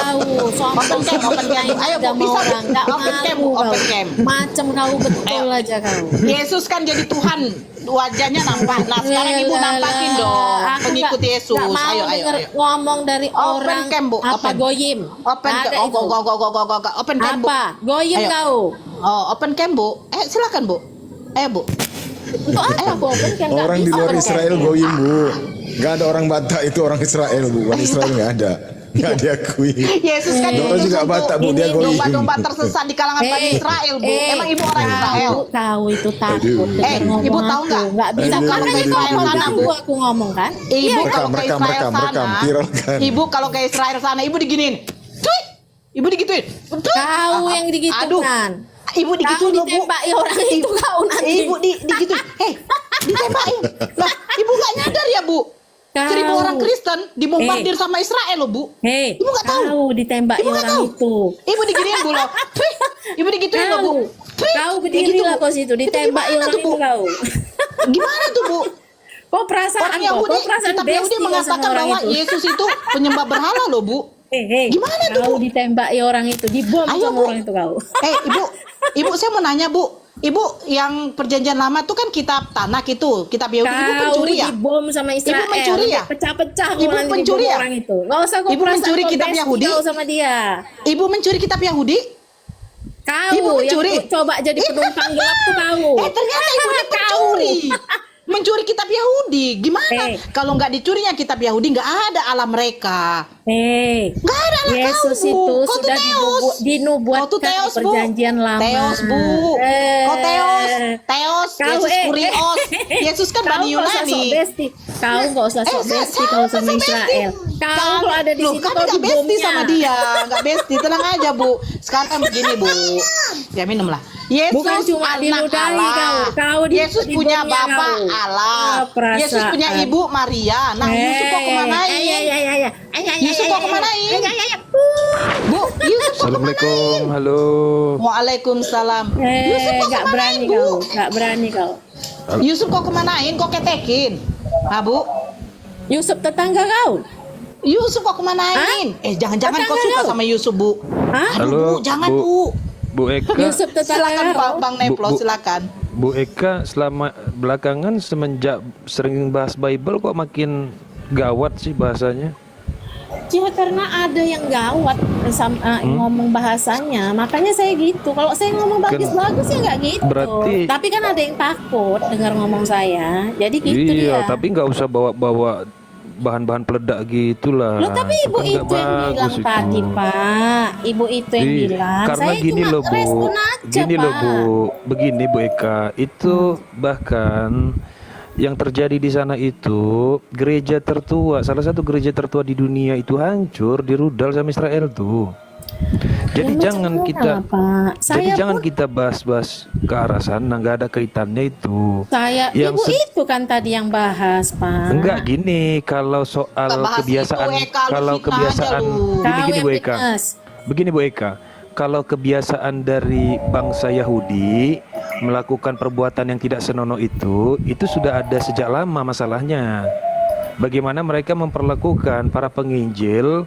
kau, sombong Open cam. Ayo, Bu, agama bisa, Bu. orang. Nggak Open cam, malu Bu, open kau. cam. Macam kau betul aja kau. Yesus kan jadi Tuhan, wajahnya nampak. Nah, sekarang Ibu nampakin dong Aku pengikut nggak- Yesus. nggak mau Ayo. denger ngomong dari Open orang cam, Bu, apa open. goyim. Open Nggak cam. ada itu. Go. Open cam, Bu. Apa? Goyim Ayo. kau. Oh, open cam, Bu. Silakan, Bu. Bu. Untuk apa kau open cam? Nggak Orang di bisa luar open cam. Israel goyim Bu. Gak ada orang Batak itu orang Israel Bu. Orang Israel nggak ada. Nggak diakui. Yesus kan Dora juga Batak Bu, dia goyim. domba-domba tersesat di kalangan Bani Israel, Bu. Emang Ibu orang Israel? Kau itu takut dengar ngomong Ibu tahu nggak? aku. Nggak bisa. Aduh, Makanya aduh, kau aduh, mau aduh. ganggu aku ngomong kan? Ibu kalau ke Rekam, Israel sana, viralkan. Ibu kalau ke Israel sana, Ibu diginiin. Cuy! Ibu digituin. Cuy! Kau yang Aduh. digitukan. Ibu Kau digituin loh, Bu. ditembaki orang itu kau nanti. Ibu digituin. Ditembakin. Lah, Ibu nggak nyadar ya, Bu? Kau. 1000 orang Kristen dibombardir sama Israel loh, Bu. Hei, Ibu nggak tahu. kau ditembaki Ibu nggak orang tahu. itu. Ibu diginiin, Bu loh. Cuy! Ibu digituin loh, Bu. Cuy! Kau Kayak berdiri gitu, lah Bu. kau situ, Itu ditembaki gimana orang tuh, itu Bu? kau. Gimana tuh, Bu? Kau perasaan Orang kau, Yahudi, kau perasaan kitab Yahudi besti kau sama mengatakan orang bahwa itu. Yesus itu penyembah berhala loh, Bu. Hei, Gimana tuh, kau Bu? ditembaki orang itu, dibom Ayo, sama Bu. orang itu kau. Ibu saya mau nanya, Bu. Ibu yang perjanjian lama tuh kan kitab Tanakh itu, kitab Yahudi. Ibu Kau pencuri ya? dibom sama Israel. mencuri ya? Pecah-pecah kau Ibu nanti pencuri dibom ya? orang itu. Nggak usah kau Ibu perasaan mencuri kau kitab besti Yahudi? kau sama dia. Ibu mencuri kitab Yahudi? Kau Ibu mencuri? yang coba jadi penumpang gelap tuh kau. Ternyata ibu ini pencuri. Mencuri kitab Yahudi. Gimana? Kalau nggak dicurinya kitab Yahudi, nggak ada Allah mereka. Nggak ada anak Yesus kau, Bu. itu Kau tuh sudah Theos. Kau dinubuatkan tuh di Theos, Bu. perjanjian lama. Theos, Bu. Kau Theos. Kau, Yesus Kurios. Yesus kan Bani Kau nggak usah sok Yunani. besti. Kau nggak usah sok besti kau sama Israel. Kau kalau ada di situ kami kau nggak besti dibomnya. sama dia, nggak besti. Tenang aja, Bu. Sekarang begini, Bu. Ya minumlah. Yesus Bukan cuma anak diludahi Allah. kau Yesus punya dibomnya bapak kau. Allah. Perasaan. Yesus punya ibu Maria. Nah, Yusuf kok kemanain? Yusuf kok kemanain? Bu, Yusuf kok Assalamualaikum, halo. Waalaikumsalam. Yusuf kok Nggak berani kemanain, Bu? kau, nggak berani kau. Yusuf kok kemanain? Kok ketekin? Ah, Bu? Yusuf tetangga kau. Yusuf kok kemanain? Jangan-jangan kau Tetangga suka kau. sama Yusuf, Bu. Hah? Aduh, Bu, jangan, Bu. Bu Eka, Yusuf tetangga Silakan, kau. Pak Bang Neplo, Bu. silakan. Bu Eka selama belakangan semenjak sering bahas Bible kok makin gawat sih bahasanya. Ya karena ada yang gawat ngomong bahasanya, makanya saya gitu. Kalau saya ngomong bagus-bagus ya nggak gitu. Berarti- Tapi kan ada yang takut dengar ngomong saya, jadi gitu dia. Iya, tapi nggak usah bawa-bawa bahan-bahan peledak gitulah. Loh, tapi ibu Kan itu nggak yang bilang bagus itu. tadi, Pak. Ibu itu yang Iya, bilang. karena Saya gini cuma loh Bu, respon aja, gini Pak. loh Bu, begini Bu Eka, itu bahkan yang terjadi di sana itu gereja tertua, salah satu gereja tertua di dunia itu hancur, dirudal sama Israel tuh. Jadi Ya, jangan macam kita, mana, Pak? jadi Saya jangan pun- kita bahas-bahas ke arah sana, nggak ada kaitannya itu. Ibu itu kan tadi yang bahas, Pak. Enggak gini, kalau soal Nggak bahas kebiasaan, itu, Eka, lu kalau fitnah kebiasaan, aja lu. gini Kau gini yang Bu Eka, fitness. begini Bu Eka, kalau kebiasaan dari bangsa Yahudi melakukan perbuatan yang tidak senonoh itu sudah ada sejak lama masalahnya. Bagaimana mereka memperlakukan para penginjil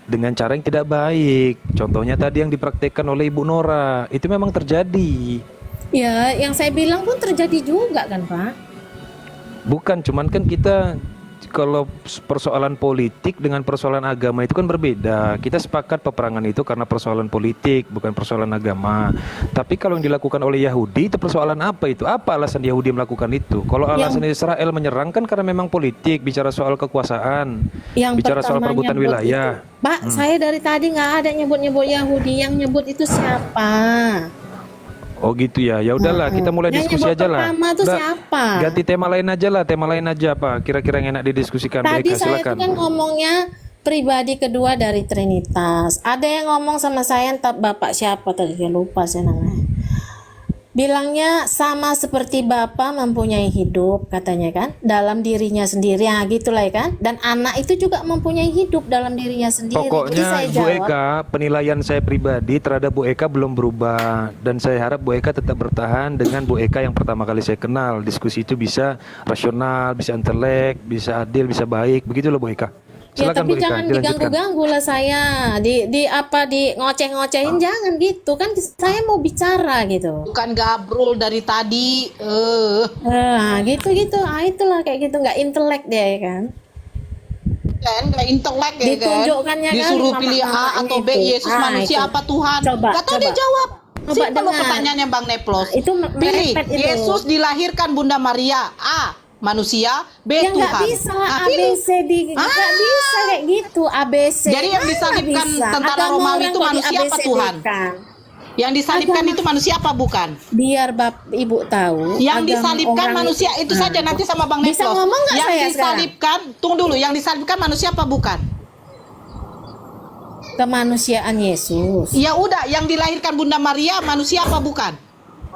dengan cara yang tidak baik. Contohnya tadi yang dipraktekkan oleh Ibu Nora, itu memang terjadi. Ya, yang saya bilang pun terjadi juga kan, Pak. Bukan, cuman kan kita kalau persoalan politik dengan persoalan agama itu kan berbeda. Kita sepakat peperangan itu karena persoalan politik, bukan persoalan agama. Tapi kalau yang dilakukan oleh Yahudi itu persoalan apa itu? Apa alasan Yahudi melakukan itu? Kalau alasan Israel menyerang kan karena memang politik, bicara soal kekuasaan, Yang bicara soal pertama perebutan nyebut wilayah. itu, Pak, saya dari tadi nggak ada nyebut-nyebut Yahudi. Yang nyebut itu siapa? Oh gitu ya. Ya udahlah, kita mulai Yang diskusi nyebut aja lah. pertama tuh Udah, siapa? ganti tema lain aja lah. Tema lain aja apa? Kira-kira yang enak didiskusikan. Tadi Baik, saya itu silakan. kan ngomongnya pribadi kedua dari Trinitas. Ada yang ngomong sama saya, entah bapak siapa tadi, saya lupa saya namanya. Bilangnya sama seperti Bapa mempunyai hidup, katanya kan, dalam dirinya sendiri, ya gitulah ya kan. Dan anak itu juga mempunyai hidup dalam dirinya sendiri. Jadi Pokoknya saya Bu jawab, Eka, penilaian saya pribadi terhadap Bu Eka belum berubah. Dan saya harap Bu Eka tetap bertahan dengan Bu Eka yang pertama kali saya kenal. Diskusi itu bisa rasional, bisa intelek, bisa adil, bisa baik. Begitu loh Bu Eka. ya Silakan tapi Bu Eka, jangan dilanjutkan. diganggu-ganggu lah saya. Di apa di ngoceh-ngocehin, jangan gitu kan. Saya mau bicara gitu. Bukan gabrul dari tadi. Nah, gitu-gitu. Ah, itulah kayak gitu, nggak intelek dia ya kan. Kan nggak intelek ya kan. Ditunjukkannya kan Disuruh pilih A mama-mamanya atau B, itu. Yesus Ah, manusia itu. apa Tuhan? Coba, Gak tahu dia coba. jawab. Coba Simpel loh dengar. pertanyaannya Bang Neplos. Itu Pilih, merepet itu. Yesus dilahirkan Bunda Maria. A, manusia. B, Ya nggak Tuhan. bisa Nah, A B pilih. C D, nggak bisa kayak gitu A B C. Jadi yang Mana disalibkan bisa? tentara Agama Romawi orang itu kok di manusia apa ABCD Tuhan? kan? Yang disalibkan Agama- itu manusia apa bukan? Biar Ibu tahu. Yang agama disalibkan orang manusia itu saja, nanti sama Bang Bisa Neplos. ngomong nggak Yang saya disalibkan, tunggu dulu, yang disalibkan manusia apa bukan? Kemanusiaan Yesus. Ya udah, yang dilahirkan Bunda Maria manusia apa bukan?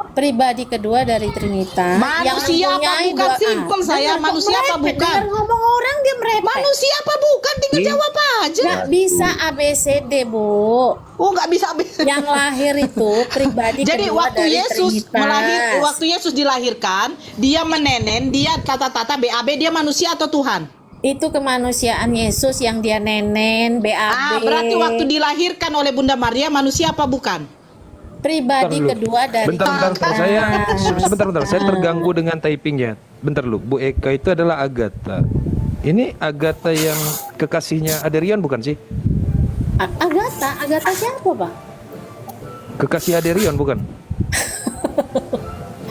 Pribadi kedua dari Trinitas. Manusia apa mempunyai bukan? dua A. Simpel saya, Dengar kok manusia apa merepet, bukan? dengar ngomong orang dia merepet. Manusia apa bukan? Tinggal jawab aja. Nggak bisa A B C D, Bu. Oh, nggak bisa. Yang lahir itu pribadi Jadi kedua waktu dari Yesus Trinitas. waktu Yesus dilahirkan, dia menenen, dia tata-tata BAB, dia manusia atau Tuhan? Itu kemanusiaan Yesus yang dia nenen BAB. Berarti waktu dilahirkan oleh Bunda Maria manusia apa bukan? pribadi Bentar dulu. kedua dari Bentar, Trinitas. sebentar. Saya terganggu dengan typingnya. Bentar lu, Bu Eka itu adalah Agatha. Ini Agatha yang kekasihnya Aderion bukan sih? Agatha siapa, Pak? Kekasih Aderion bukan?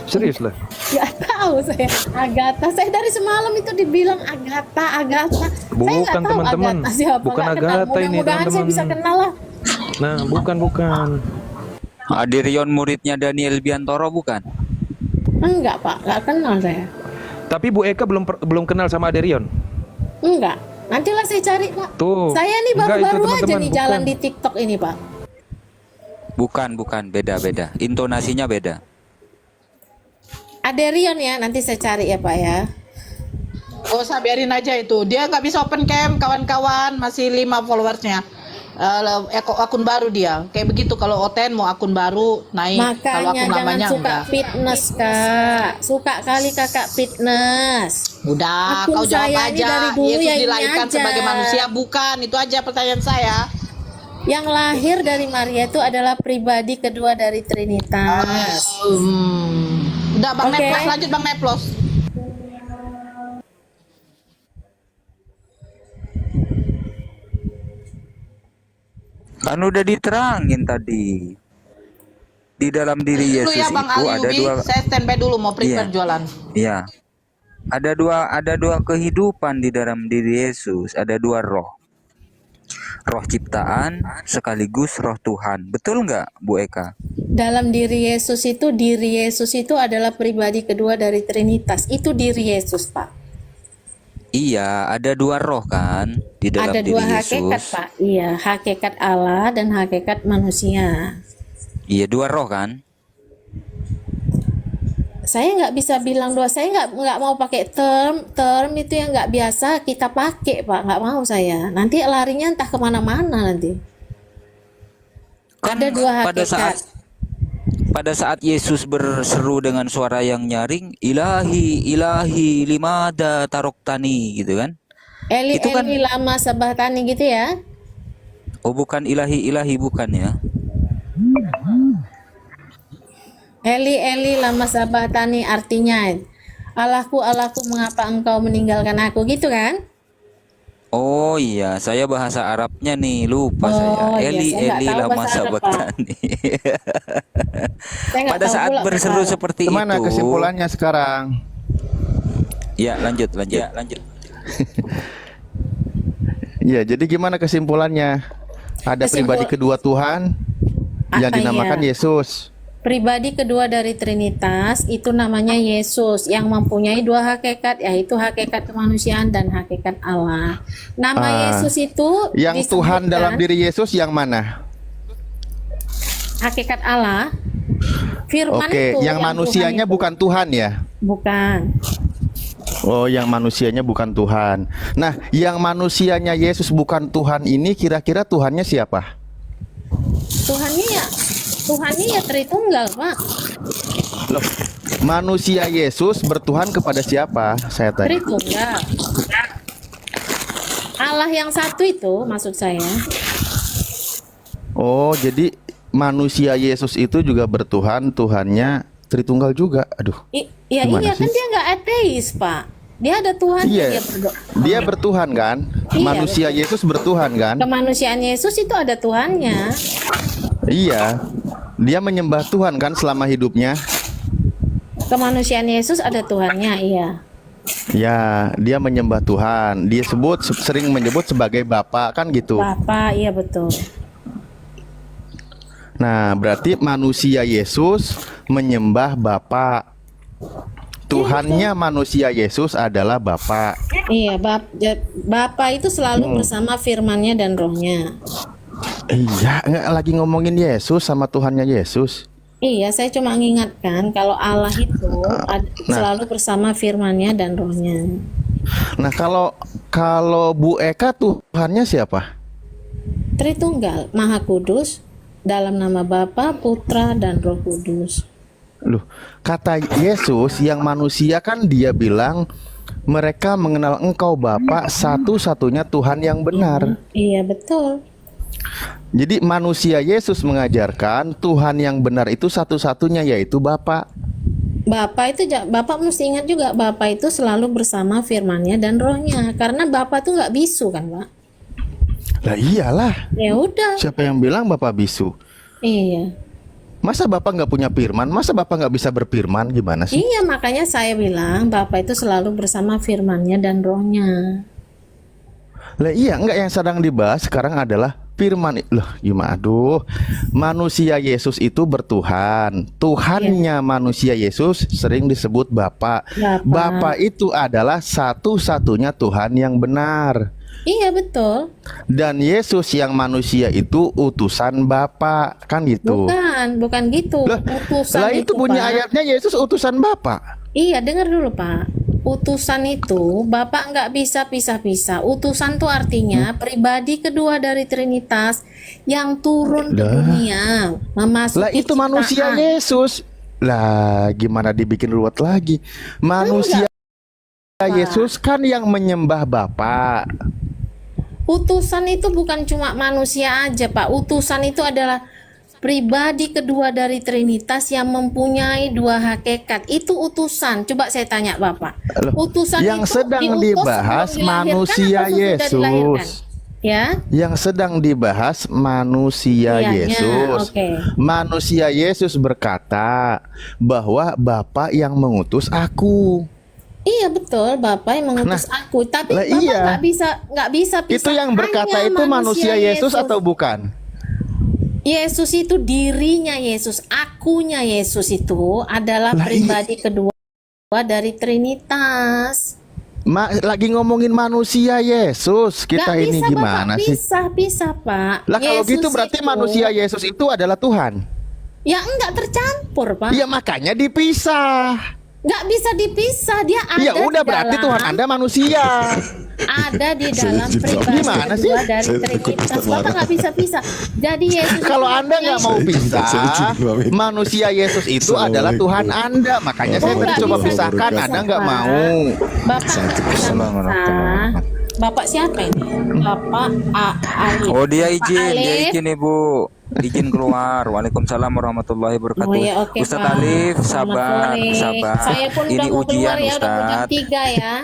Serius lah. Gak tahu saya. Agatha, saya dari semalam itu dibilang Agatha. Saya Bukan, nggak tahu teman-teman. Agatha siapa. Bukan Nggak kenal. Agatha ini, Mudah-mudahan saya teman-teman. bisa kenal lah. Nah, bukan. Aderion muridnya Daniel Biantoro bukan? Enggak, Pak, nggak kenal saya. Tapi Bu Eka belum kenal sama Aderion. Enggak. Nantilah saya cari, Pak. Tuh. Saya nih Enggak, itu baru-baru aja teman-teman, nih jalan bukan. di TikTok ini, Pak. Bukan, beda. Intonasinya beda. Aderion ya, nanti saya cari ya, Pak ya. Gak usah, biarin aja itu. Dia nggak bisa open cam, kawan-kawan, masih 5 followersnya. Akun baru dia. Kayak begitu, kalau Oten mau akun baru naik, kalau Makanya akun jangan lamanya suka enggak. fitness, Kak. Suka kali Kakak fitness. Udah, Akun kau jawab saya ini aja. dari dulu Yesus ya ini dilahirkan aja. sebagai manusia bukan? Itu aja pertanyaan saya. Yang lahir dari Maria itu adalah pribadi kedua dari Trinitas. Udah, Bang Oke. Neplos, lanjut Bang Neplos. Kan udah diterangin tadi. Di dalam diri Dulu Yesus ya Bang itu ada Aliubi, dua. saya standby dulu mau prepare Iya. jualan. Iya. Ada dua kehidupan di dalam diri Yesus, ada dua roh. Roh ciptaan sekaligus roh Tuhan. Betul nggak, Bu Eka? Dalam diri Yesus itu adalah pribadi kedua dari Trinitas. Itu diri Yesus, Pak. Iya, ada dua roh kan di dalam Ada diri dua Yesus. hakikat, Pak. Iya, hakikat Allah dan hakikat manusia. Iya, dua roh kan? Saya nggak bisa bilang dua. Saya nggak mau pakai term itu yang nggak biasa kita pakai, Pak. Nggak mau saya. Nanti larinya entah kemana-mana nanti. Kan Ada dua pada hakikat. saat Yesus berseru dengan suara yang nyaring, Ilahi, Ilahi, limada taroktani, gitu kan? Eli Itu kan- Eli lama sabahtani gitu ya. Oh, bukan ilahi-ilahi, bukan ya? Eli Eli lama sabatani, artinya Allahku Allahku mengapa engkau meninggalkan aku, gitu kan? Oh iya, saya bahasa Arabnya nih, lupa Oh saya. iya, Eli saya nggak Eli tahu lama bahasa Arab, Pak. sabaktani. Saya nggak Pada tahu saat pula bahasa berseru Arab. seperti Gimana itu. kesimpulannya sekarang? Ya, lanjut. Ya, lanjut. Ya, jadi gimana kesimpulannya? Ada pribadi kedua Tuhan yang Apa dinamakan ya? Yesus. Pribadi kedua dari Trinitas itu namanya Yesus yang mempunyai dua hakikat, yaitu hakikat kemanusiaan dan hakikat Allah. Nama Yesus itu Yang Tuhan disebutkan dalam diri Yesus yang mana? hakikat Allah. Firman Oke, itu yang manusianya Tuhan itu. bukan Tuhan ya? Bukan. Oh, yang manusianya bukan Tuhan. Nah, yang manusianya Yesus bukan Tuhan ini kira-kira Tuhannya siapa? Tuhannya ya Tritunggal, Pak. Loh, manusia Yesus bertuhan kepada siapa? Saya tanya. Tritunggal. Allah yang satu itu maksud saya. Oh, jadi manusia Yesus itu juga bertuhan, Tuhannya Tritunggal juga. Aduh. Iya Gimana kan sih? dia nggak ateis, Pak. Dia ada Tuhan, Iya. dia berdoa. Dia bertuhan kan? Iya, Manusia Yesus bertuhan kan? Kemanusiaan Yesus itu ada Tuhannya. Iya. Dia menyembah Tuhan kan selama hidupnya? Kemanusiaan Yesus ada Tuhannya, iya. Ya, dia menyembah Tuhan. Dia sering menyebut sebagai Bapa kan gitu. Bapa, iya betul. Nah, berarti manusia Yesus menyembah Bapa. Tuhannya manusia Yesus adalah Bapa. Iya, Bapa itu selalu bersama firman-Nya dan rohnya. Iya, nggak lagi ngomongin Yesus sama Tuhannya Yesus. Iya, saya cuma mengingatkan kalau Allah itu selalu bersama firman-Nya dan rohnya. Nah, kalau Bu Eka Tuhannya siapa? Tritunggal, Maha Kudus, dalam nama Bapa, Putra, dan Roh Kudus. Loh, kata Yesus yang manusia kan dia bilang mereka mengenal Engkau Bapa satu-satunya Tuhan yang benar. Iya, betul. Jadi manusia Yesus mengajarkan Tuhan yang benar itu satu-satunya yaitu Bapa. Bapak mesti ingat juga Bapak itu selalu bersama firman-Nya dan rohnya. Karena Bapak tuh nggak bisu kan, Pak? Lah iyalah. Ya udah. Siapa yang bilang Bapak bisu? Iya. Masa Bapak nggak punya firman? Masa Bapak nggak bisa berfirman? Gimana sih? Iya, makanya saya bilang Bapak itu selalu bersama firman-Nya dan rohnya. Lah iya, enggak, yang sedang dibahas sekarang adalah firman. Loh, gimana? Aduh, manusia Yesus itu bertuhan. Tuhannya manusia Yesus sering disebut Bapa. Bapa itu adalah satu-satunya Tuhan yang benar. Iya, betul. Dan Yesus yang manusia itu utusan Bapa, kan gitu. Bukan gitu. Lah, Utusan lah itu bunyi Pak. ayatnya Yesus utusan Bapa. Iya, dengar dulu, Pak. Utusan itu Bapak nggak bisa pisah-pisah. Utusan tuh artinya pribadi kedua dari Trinitas yang turun ke dunia, memasuki Lah itu manusia ciptaan. Yesus. Lah gimana dibikin ruwet lagi? Manusia Yesus kan yang menyembah Bapa. Utusan itu bukan cuma manusia aja, Pak. Utusan itu adalah pribadi kedua dari Trinitas yang mempunyai dua hakikat. Itu utusan. Coba saya tanya Bapak. Loh, Utusan yang itu sedang diutus dibahas sebelum dilahirkan manusia atau sesudah Yesus. dilahirkan? Ya. Yang sedang dibahas manusia Iyanya, Yesus. oke. Manusia Yesus berkata bahwa Bapa yang mengutus aku. Iya betul, Bapak yang mengutus aku. Tapi lah Bapak iya. nggak bisa pisah. Itu yang berkata hanya itu manusia Yesus atau bukan? Yesus itu dirinya Yesus, akunya Yesus itu adalah Lah, pribadi kedua dari Trinitas. Lagi ngomongin manusia Yesus kita Nggak ini bisa, gimana Bapak, sih? Bisa Pak. Lah kalau Yesus gitu berarti itu- manusia Yesus itu adalah Tuhan. Ya enggak tercampur, Pak. Ya makanya dipisah. Nggak bisa dipisah, dia ada Ya udah di berarti dalam- Tuhan Anda manusia. ada di dalam pribadi Gimana sih? kedua dari Saya takut Trinitas. Ustaz Bapak marah. nggak bisa pisah. Jadi Yesus Kalau itu Anda nggak mau Saya pisah, juga. manusia Yesus itu adalah Tuhan Anda. Makanya saya Oh, tadi nggak coba bisa pisahkan, dipisah, Anda nggak Pak. mau. Bapak nggak bisa pisah. Bapak siapa ini? Bapak Alif. Oh dia Bapak izin, dia Alif. izin Ibu. Izin keluar. Waalaikumsalam warahmatullahi wabarakatuh. Oh ya, oke, Ustadz Pak. Alif, Selamat sabar, sore. sabar. Saya pun Ini udah mau keluar ujian ya, udah mau jam Ustadz. 3 ya.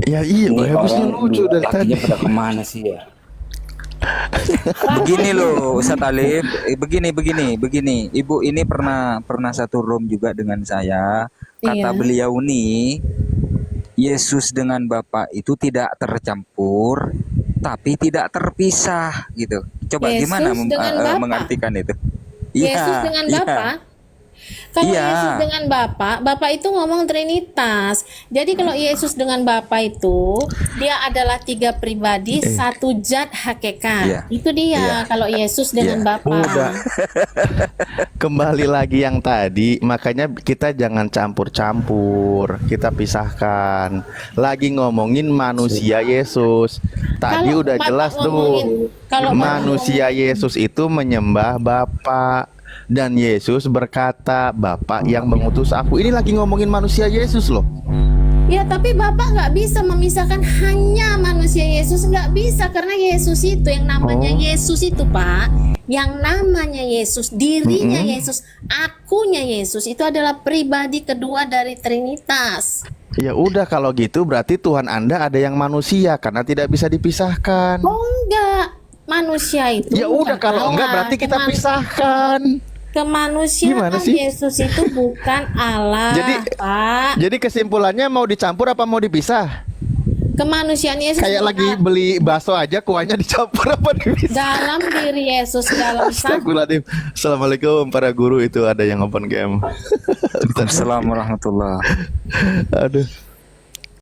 Ya iya, Boy, habisnya lucu dari tadi. pada kemana sih ya? Begini loh Ustadz Alif, begini. Ibu ini pernah satu room juga dengan saya. Kata Iya. beliau nih, Yesus dengan Bapa itu tidak tercampur, tapi tidak terpisah gitu. Coba Yesus gimana dengan Bapa? mengartikan itu? Yesus dengan Bapa. Kalau Iya. Yesus dengan Bapa, Bapa itu ngomong Trinitas. Jadi kalau Yesus dengan Bapa itu, dia adalah 3 pribadi, 1 zat hakikat. Iya. Itu dia Iya. kalau Yesus dengan Iya. Bapa. Udah. Kembali lagi yang tadi, makanya kita jangan campur-campur, kita pisahkan. Lagi ngomongin manusia Yesus. Tadi Kalau udah Bapak jelas ngomongin- tuh. kalau Bapak Manusia Yesus itu menyembah Bapa dan Yesus berkata, Bapa yang mengutus aku. Ini lagi ngomongin manusia Yesus loh. Ya, tapi Bapak nggak bisa memisahkan hanya manusia Yesus, nggak bisa karena Yesus itu yang namanya Oh. Yesus itu, Pak, yang namanya Yesus, dirinya Yesus, akunya Yesus itu adalah pribadi kedua dari Trinitas. Ya udah kalau gitu berarti Tuhan Anda ada yang manusia karena tidak bisa dipisahkan. Oh enggak, manusia itu. Ya udah bukan kalau enggak Allah. berarti kita pisahkan. Kemanusiaan Gimana sih? Yesus itu bukan Allah, Pak. Jadi kesimpulannya mau dicampur apa mau dipisah? Kemanusiaan Yesus Kayak bukan lagi beli bakso aja kuahnya dicampur apa dipisah? dalam diri Yesus, dalam satu. Astagfirullahaladzim. Assalamualaikum para guru, itu ada yang open game. Waalaikumsalam warahmatullahi. Aduh.